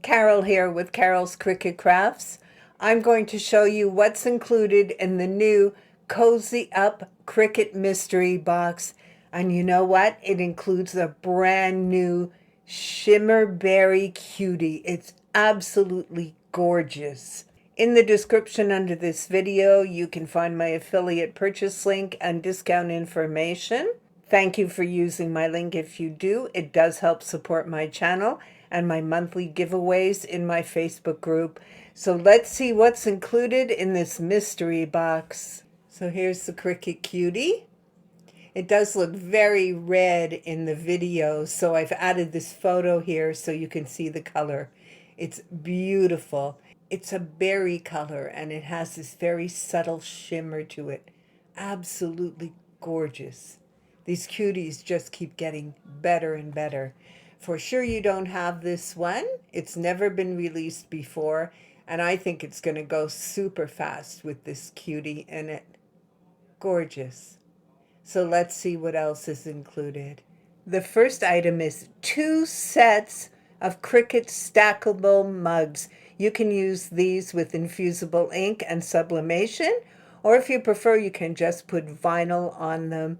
Carol here with Carol's Cricut Crafts. I'm going to show you what's included in the new Cozy Up Cricut Mystery Box. And you know what? It includes a brand new Shimmer Berry Cutie. It's absolutely gorgeous. In the description under this video, you can find my affiliate purchase link and discount information. Thank you for using my link if you do. It does help support my channel and my monthly giveaways in my Facebook group. So let's see what's included in this mystery box. So here's the Cricut Cutie. It does look very red in the video, so I've added this photo here so you can see the color. It's beautiful. It's a berry color and it has this very subtle shimmer to it. Absolutely gorgeous. These cuties just keep getting better and better. For sure you don't have this one. It's never been released before, and I think it's going to go super fast with this cutie in it. Gorgeous. So let's see what else is included. The first item is 2 sets of Cricut stackable mugs. You can use these with infusible ink and sublimation, or if you prefer, you can just put vinyl on them.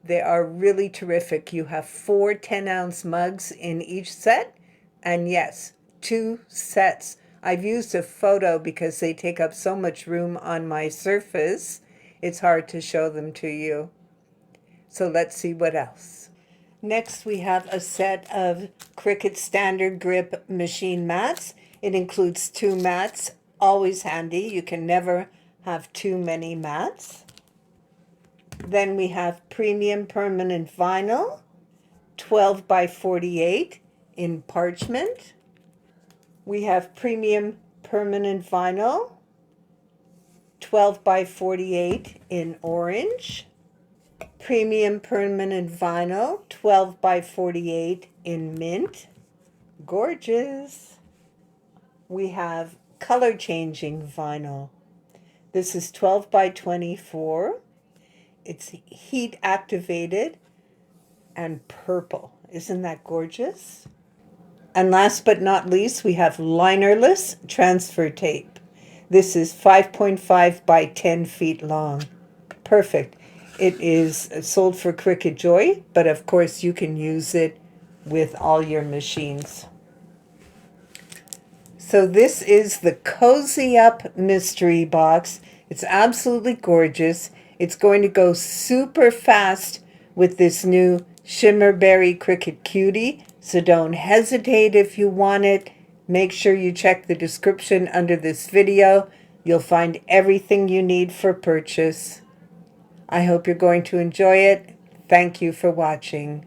They are really terrific. You have 4 10-ounce mugs in each set, and yes, 2 sets. I've used a photo because they take up so much room on my surface. It's hard to show them to you. So let's see what else. Next, we have a set of Cricut Standard Grip machine mats. It includes 2 mats, always handy. You can never have too many mats. Then we have premium permanent vinyl, 12 by 48 in parchment. We have premium permanent vinyl, 12 by 48 in orange. Premium permanent vinyl, 12 by 48 in mint. Gorgeous. We have color changing vinyl. This is 12 by 24. It's heat activated and purple. Isn't that gorgeous? And last but not least, we have linerless transfer tape. This is 5.5 by 10 feet long. Perfect. It is sold for Cricut Joy, but of course you can use it with all your machines. So this is the Cozy Up Mystery Box. It's absolutely gorgeous. It's going to go super fast with this new Shimmer Berry Cricut Cutie, so don't hesitate if you want it. Make sure you check the description under this video. You'll find everything you need for purchase. I hope you're going to enjoy it. Thank you for watching.